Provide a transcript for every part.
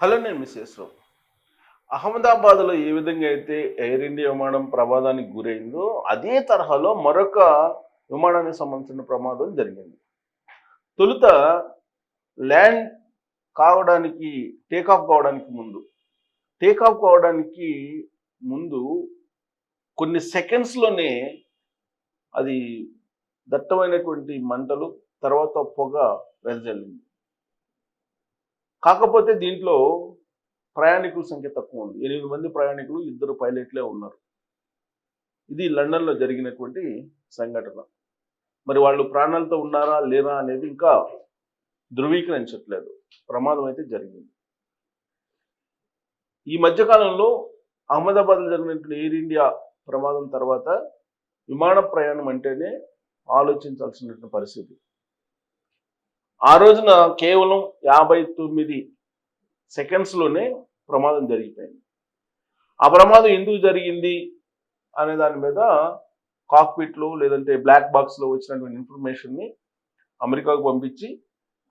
Hello, నేను missus రావు. అహ్మదాబాద్లో ఏ విధంగా అయితే ఎయిర్ ఇండియా విమానం ప్రమాదానికి గురైందో అదే తరహాలో మరొక విమానానికి సంబంధించిన ప్రమాదం జరిగింది. తొలుత ల్యాండ్ కావడానికి టేక్ ఆఫ్ కావడానికి ముందు కొన్ని సెకండ్స్లోనే అది దట్టమైనటువంటి మంటలు, తర్వాత పొగ వెదజల్లింది. కాకపోతే దీంట్లో ప్రయాణికుల సంఖ్య తక్కువ ఉంది. 8 మంది ప్రయాణికులు, 2 పైలట్లే ఉన్నారు. ఇది లండన్లో జరిగినటువంటి సంఘటన. మరి వాళ్ళు ప్రాణాలతో ఉన్నారా లేరా అనేది ఇంకా ధృవీకరించట్లేదు. ప్రమాదం అయితే జరిగింది. ఈ మధ్యకాలంలో అహ్మదాబాద్లో జరిగినటువంటి ఎయిర్ ఇండియా ప్రమాదం తర్వాత విమాన ప్రయాణం అంటేనే ఆలోచించాల్సినటువంటి పరిస్థితి. ఆ రోజున కేవలం 59 సెకండ్స్లోనే ప్రమాదం జరిగిపోయింది. ఆ ప్రమాదం ఎందుకు జరిగింది అనే దాని మీద కాక్పిట్లో లేదంటే బ్లాక్ బాక్స్లో వచ్చినటువంటి ఇన్ఫర్మేషన్ని అమెరికాకు పంపించి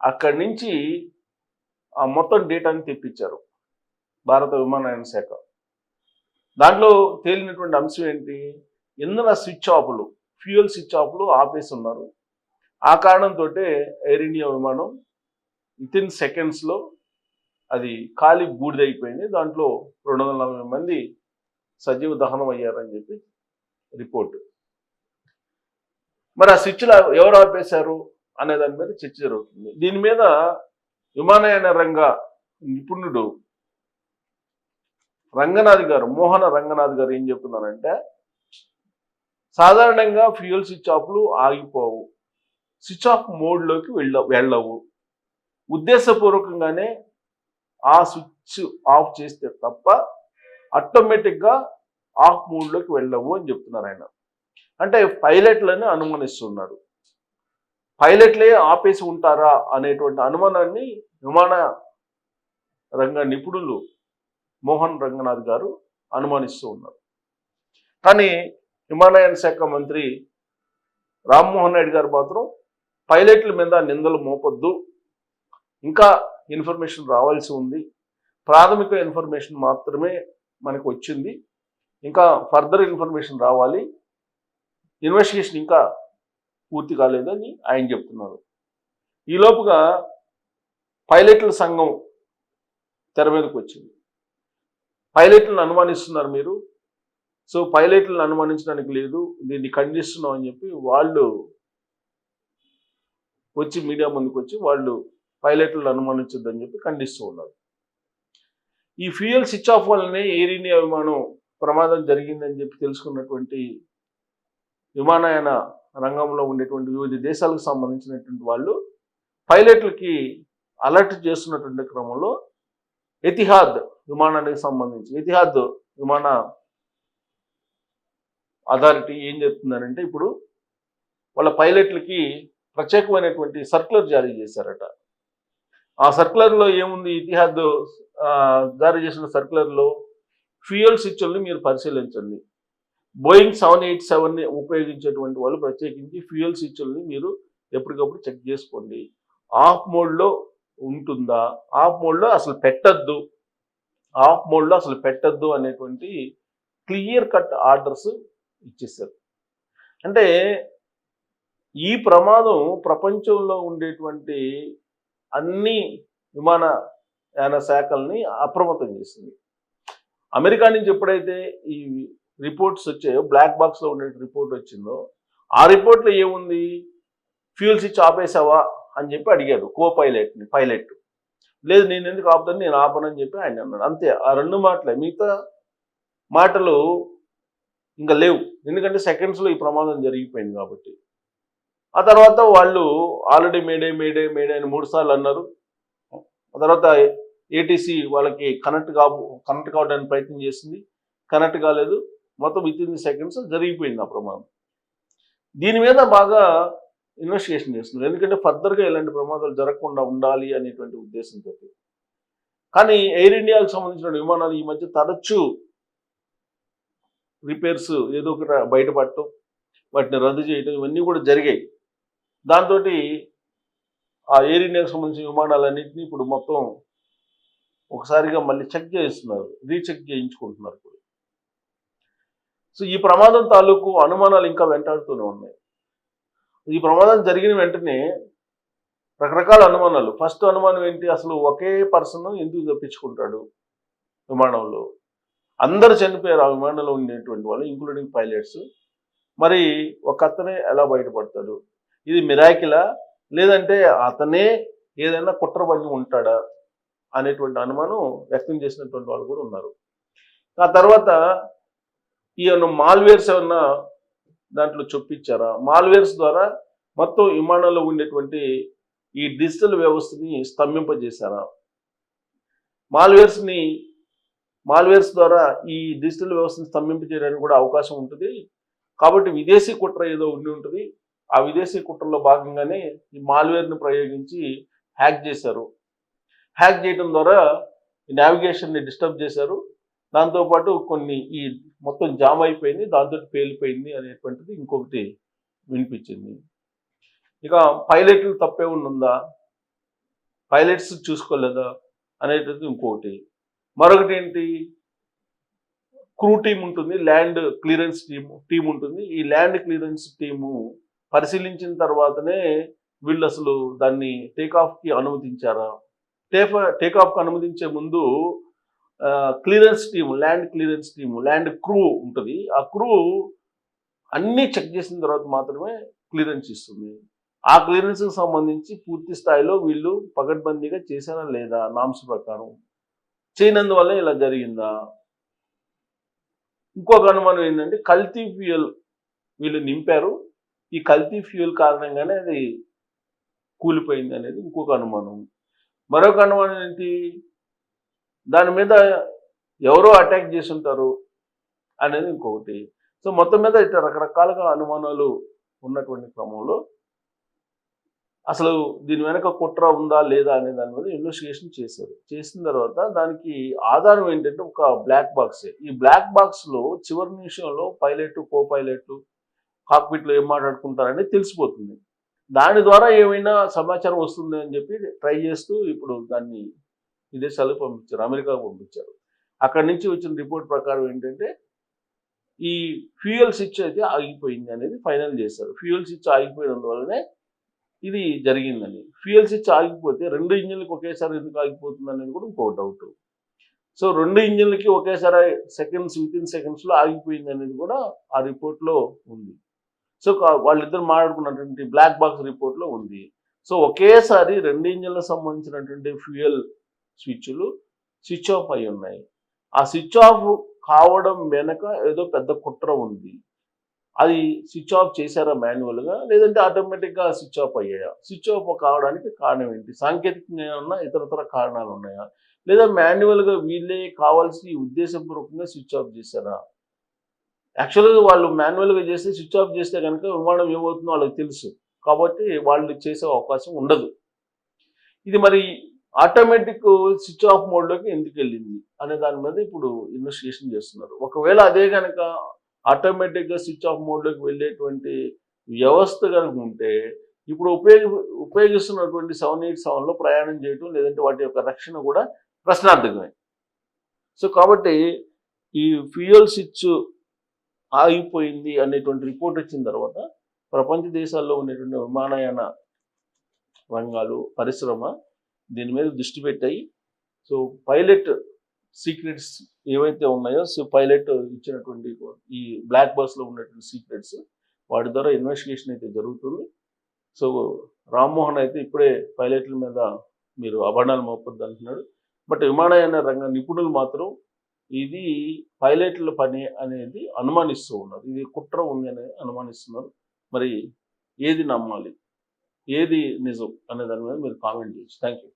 అక్కడి నుంచి ఆ మొత్తం డేటాని తెప్పించారు భారత విమానయాన శాఖ. దాంట్లో తేలినటువంటి అంశం ఏంటి? ఇంధన ఫ్యూయల్ స్విచ్ ఆఫ్లు ఆపేసి ఉన్నారు. ఆ కారణంతో ఎయిర్ ఇండియా విమానం వితిన్ సెకండ్స్లో అది కాలి బూడిదైపోయింది. దాంట్లో 240 మంది సజీవ దహనం అయ్యారని చెప్పి రిపోర్టు. మరి ఆ స్విచ్లు ఎవరు ఆపేశారు అనే దాని మీద చర్చ జరుగుతుంది. దీని మీద విమానయాన రంగ నిపుణుడు మోహన రంగనాథ్ గారు ఏం చెప్తున్నారంటే, సాధారణంగా ఫ్యూయల్ స్విచ్ ఆఫ్లు ఆగిపోవు, స్విచ్ ఆఫ్ మోడ్లోకి వెళ్ళవు. ఉద్దేశపూర్వకంగానే ఆ స్విచ్ ఆఫ్ చేస్తే తప్ప ఆటోమేటిక్గా ఆఫ్ మోడ్లోకి వెళ్ళవు అని చెప్తున్నారు ఆయన. అంటే పైలట్లని అనుమానిస్తున్నారు. పైలట్లే ఆపేసి ఉంటారా అనేటువంటి అనుమానాన్ని విమాన రంగ నిపుణులు మోహన్ రంగనాథ్ గారు అనుమానిస్తూ ఉన్నారు. కానీ విమానయాన శాఖ మంత్రి రామ్మోహన్ నాయుడు గారు మాత్రం పైలట్ల మీద నిందలు మోపొద్దు, ఇంకా ఇన్ఫర్మేషన్ రావాల్సి ఉంది, ప్రాథమిక ఇన్ఫర్మేషన్ మాత్రమే మనకు వచ్చింది, ఇంకా ఫర్దర్ ఇన్ఫర్మేషన్ రావాలి, ఇన్వెస్టిగేషన్ ఇంకా పూర్తి కాలేదని ఆయన చెప్తున్నారు. ఈలోపుగా పైలట్ల సంఘం తెర మీదకి వచ్చింది. పైలట్లను అనుమానిస్తున్నారు మీరు, సో పైలట్లను అనుమానించడానికి లేదు, దీన్ని ఖండిస్తున్నాం అని చెప్పి వాళ్ళు వచ్చి మీడియా ముందుకు వచ్చి వాళ్ళు పైలట్లను అనుమానించొద్దని చెప్పి ఖండిస్తూ ఉన్నారు. ఈ ఫ్యూయల్ స్విచ్ ఆఫ్ వల్లనే ఎయిర్ ఇండియా విమానం ప్రమాదం జరిగిందని చెప్పి తెలుసుకున్నటువంటి విమానయాన రంగంలో ఉండేటువంటి వివిధ దేశాలకు సంబంధించినటువంటి వాళ్ళు పైలట్లకి అలర్ట్ చేస్తున్నటువంటి క్రమంలో ఎతిహాద్ విమానానికి సంబంధించి ఎతిహాద్ విమాన అథారిటీ ఏం చెప్తుందనంటే, ఇప్పుడు వాళ్ళ పైలట్లకి ప్రత్యేకమైనటువంటి సర్క్యులర్ జారీ చేశారట. ఆ సర్క్యులర్లో ఏముంది? ఇతిహాద్ జారీ చేసిన సర్క్యులర్లో ఫ్యూయల్ స్విచ్ల్ని మీరు పరిశీలించండి, బోయింగ్ 787ని ఉపయోగించేటువంటి వాళ్ళు ప్రత్యేకించి ఫ్యూయల్ స్విచ్ల్ని మీరు ఎప్పటికప్పుడు చెక్ చేసుకోండి, ఆఫ్ మోడ్లో ఉంటుందా, ఆఫ్ మోడ్లో అసలు పెట్టద్దు అనేటువంటి క్లియర్ కట్ ఆర్డర్స్ ఇచ్చేసారు. అంటే ఈ ప్రమాదం ప్రపంచంలో ఉండేటువంటి అన్ని విమానయాన శాఖల్ని అప్రమత్తం చేసింది. అమెరికా నుంచి ఎప్పుడైతే ఈ రిపోర్ట్స్ వచ్చాయో, బ్లాక్ బాక్స్లో ఉండే రిపోర్ట్ వచ్చిందో, ఆ రిపోర్ట్లో ఏముంది? ఫ్యూయల్ స్విచ్ ఆపేసావా అని చెప్పి అడిగారు పైలట్. లేదు, నేను ఎందుకు ఆపుతాను, నేను ఆపనని చెప్పి ఆయన అన్నాడు. అంతే, ఆ 2 మాటలే, మిగతా మాటలు ఇంకా లేవు. ఎందుకంటే సెకండ్స్లో ఈ ప్రమాదం జరిగిపోయింది కాబట్టి. ఆ తర్వాత వాళ్ళు ఆల్రెడీ మేడే అని 3 సార్లు అన్నారు. ఆ తర్వాత ఏటీసీ వాళ్ళకి కనెక్ట్ కావడానికి ప్రయత్నం చేసింది, కనెక్ట్ కాలేదు. మొత్తం వితిన్ సెకండ్స్ జరిగిపోయింది ఆ ప్రమాదం. దీని మీద బాగా ఇన్వెస్టిగేషన్ చేస్తున్నారు, ఎందుకంటే ఫర్దర్గా ఇలాంటి ప్రమాదాలు జరగకుండా ఉండాలి అనేటువంటి ఉద్దేశంతో. కానీ ఎయిర్ ఇండియాకు సంబంధించిన విమానాలు ఈ మధ్య తరచూ రిపేర్స్ ఏదో ఒకటి బయటపడటం, వాటిని రద్దు చేయడం, ఇవన్నీ కూడా జరిగాయి. దాంతో ఆ ఎయిర్ ఇండియాకు సంబంధించిన విమానాలన్నింటినీ ఇప్పుడు మొత్తం ఒకసారిగా మళ్ళీ చెక్ చేస్తున్నారు, రీచెక్ చేయించుకుంటున్నారు. సో ఈ ప్రమాదం తాలూకు అనుమానాలు ఇంకా వెంటాడుతూనే ఉన్నాయి. ఈ ప్రమాదం జరిగిన వెంటనే రకరకాల అనుమానాలు. ఫస్ట్ అనుమానం ఏంటి, అసలు ఒకే పర్సన్ ఎందుకు తప్పించుకుంటాడు విమానంలో? అందరు చనిపోయారు ఆ విమానంలో ఉండేటువంటి వాళ్ళు, ఇంక్లూడింగ్ పైలట్స్. మరి ఒక అతనే ఎలా బయటపడతాడు? ఇది మిరాకిలా, లేదంటే అతనే ఏదైనా కుట్ర పని ఉంటాడా అనేటువంటి అనుమానం వ్యక్తం చేసినటువంటి వాళ్ళు కూడా ఉన్నారు. ఆ తర్వాత ఈయన మాల్వేర్స్ ఏమన్నా దాంట్లో చొప్పించారా? మాల్వేర్స్ ద్వారా మొత్తం విమానంలో ఉండేటువంటి ఈ డిజిటల్ వ్యవస్థని స్తంభింపజేశారా? మాల్వేర్స్ ద్వారా ఈ డిజిటల్ వ్యవస్థను స్తంభింపజేయడానికి కూడా అవకాశం ఉంటుంది. కాబట్టి విదేశీ కుట్ర ఏదో ఉండి ఉంటుంది. ఆ విదేశీ కుట్రలో భాగంగానే ఈ మాల్వేర్ని ప్రయోగించి హ్యాక్ చేశారు. హ్యాక్ చేయడం ద్వారా ఈ నావిగేషన్ని డిస్టర్బ్ చేశారు. దాంతోపాటు కొన్ని ఈ మొత్తం జామ్ అయిపోయింది, దాంతో పేలిపోయింది అనేటువంటిది ఇంకొకటి వినిపించింది. ఇక పైలట్లు తప్పే ఉందా, పైలట్స్ చూసుకోలేదా అనేటువంటిది ఇంకొకటి. మరొకటి ఏంటి, క్రూ టీం ఉంటుంది, ల్యాండ్ క్లియరెన్స్ టీం ఉంటుంది. ఈ ల్యాండ్ క్లియరెన్స్ టీము పరిశీలించిన తర్వాతనే వీళ్ళు అసలు దాన్ని టేకాఫ్కి అనుమతించారా? టేకాఫ్కి అనుమతించే ముందు clearance team, land clearance team, land crew ఉంటుంది. ఆ క్రూ అన్నీ చెక్ చేసిన తర్వాత మాత్రమే క్లియరెన్స్ ఇస్తుంది. ఆ క్లియరెన్స్కి సంబంధించి పూర్తి స్థాయిలో వీళ్ళు పకడ్బందీగా చేశారా లేదా నామ్స్ ప్రకారం, చేయనందువల్ల ఇలా జరిగిందా? ఇంకొక అనుమానం ఏంటంటే కల్తీ ఫ్యూయల్ వీళ్ళు నింపారు, ఈ కల్తీ ఫ్యూయల్ కారణంగానే అది కూలిపోయింది అనేది ఇంకొక అనుమానం. మరొక అనుమానం ఏంటి, దాని మీద ఎవరో అటాక్ చేసి ఉంటారు అనేది ఇంకొకటి. సో మొత్తం మీద ఇట్లా రకరకాలుగా అనుమానాలు ఉన్నటువంటి క్రమంలో అసలు దీని వెనక కుట్ర ఉందా లేదా అనే దాని మీద ఇన్వెస్టిగేషన్ చేశారు. చేసిన తర్వాత దానికి ఆధారం ఏంటంటే ఒక బ్లాక్ బాక్సే. ఈ బ్లాక్ బాక్స్లో చివరి నిమిషంలో పైలట్, కో పైలట్ కాక్పిట్లో ఏం మాట్లాడుకుంటారని తెలిసిపోతుంది. దాని ద్వారా ఏమైనా సమాచారం వస్తుంది అని చెప్పి ట్రై చేస్తూ ఇప్పుడు దాన్ని విదేశాలకు పంపించారు, అమెరికాకు పంపించారు. అక్కడి నుంచి వచ్చిన రిపోర్ట్ ప్రకారం ఏంటంటే ఈ ఫ్యూయల్ స్విచ్ అయితే ఆగిపోయింది అనేది ఫైనల్ చేశారు. ఫ్యూయల్ స్విచ్ ఆగిపోయినందువల్లనే ఇది జరిగిందని. ఫ్యూయల్ స్విచ్ ఆగిపోతే 2 ఇంజిన్లకు ఒకేసారి ఎందుకు ఆగిపోతుంది అనేది కూడా ఇంకో డౌట్. సో 2 ఇంజిన్లకి ఒకేసారి వితిన్ సెకండ్స్లో ఆగిపోయింది అనేది కూడా ఆ రిపోర్ట్లో ఉంది. సో వాళ్ళిద్దరు మాట్లాడుకున్నటువంటి బ్లాక్ బాక్స్ రిపోర్ట్లో ఉంది. సో ఒకేసారి 2 ఇంజిన్లకు సంబంధించినటువంటి ఫ్యూయల్ స్విచ్లు స్విచ్ ఆఫ్ అయి ఉన్నాయి. ఆ స్విచ్ ఆఫ్ కావడం వెనక ఏదో పెద్ద కుట్ర ఉంది. అది స్విచ్ ఆఫ్ చేశారా మాన్యువల్గా, లేదంటే ఆటోమేటిక్గా స్విచ్ ఆఫ్ అయ్యాయా? స్విచ్ ఆఫ్ కావడానికి కారణం ఏంటి? సాంకేతికంగా ఏమన్నా ఇతరతర కారణాలు ఉన్నాయా? లేదా మాన్యువల్గా వీళ్ళే కావాల్సి ఉద్దేశపూర్వకంగా స్విచ్ ఆఫ్ చేశారా? యాక్చువల్గా వాళ్ళు మాన్యువల్గా చేస్తే స్విచ్ ఆఫ్ చేస్తే కనుక విమానం ఏమవుతుందో వాళ్ళకి తెలుసు, కాబట్టి వాళ్ళు చేసే అవకాశం ఉండదు. ఇది మరి ఆటోమేటిక్ స్విచ్ ఆఫ్ మోడ్లోకి ఎందుకు వెళ్ళింది అనే దాని మీద ఇప్పుడు ఇన్వెస్టిగేషన్ చేస్తున్నారు. ఒకవేళ అదే కనుక ఆటోమేటిక్గా స్విచ్ ఆఫ్ మోడ్లోకి వెళ్ళేటువంటి వ్యవస్థ కనుక ఉంటే ఇప్పుడు ఉపయోగిస్తున్నటువంటి 787లో ప్రయాణం చేయటం, లేదంటే వాటి యొక్క రక్షణ కూడా ప్రశ్నార్థకమే. సో కాబట్టి ఈ ఫ్యూయల్ స్విచ్ ఆగిపోయింది అనేటువంటి రిపోర్ట్ వచ్చిన తర్వాత ప్రపంచ దేశాల్లో ఉండేటువంటి విమానయాన రంగాలు, పరిశ్రమ దీని మీద దృష్టి పెట్టాయి. సో పైలట్ సీక్రెట్స్ ఏవైతే ఉన్నాయో, సో పైలట్ ఇచ్చినటువంటి ఈ బ్లాక్ బాక్స్లో ఉన్నటువంటి సీక్రెట్స్, వాటి ద్వారా ఇన్వెస్టిగేషన్ అయితే జరుగుతుంది. సో రామ్మోహన్ అయితే ఇప్పుడే పైలట్ల మీద మీరు అభరణాలు మోపొద్దు అంటున్నాడు. బట్ విమానయాన రంగ నిపుణులు మాత్రం ఇది పైలట్ల పని అనేది అనుమానిస్తూ ఉన్నారు. ఇది కుట్ర ఉంది అని అనుమానిస్తున్నారు. మరి ఏది నమ్మాలి, ఏది నిజం అనే దాని మీద మీరు కామెంట్ చేయొచ్చు. Thank you.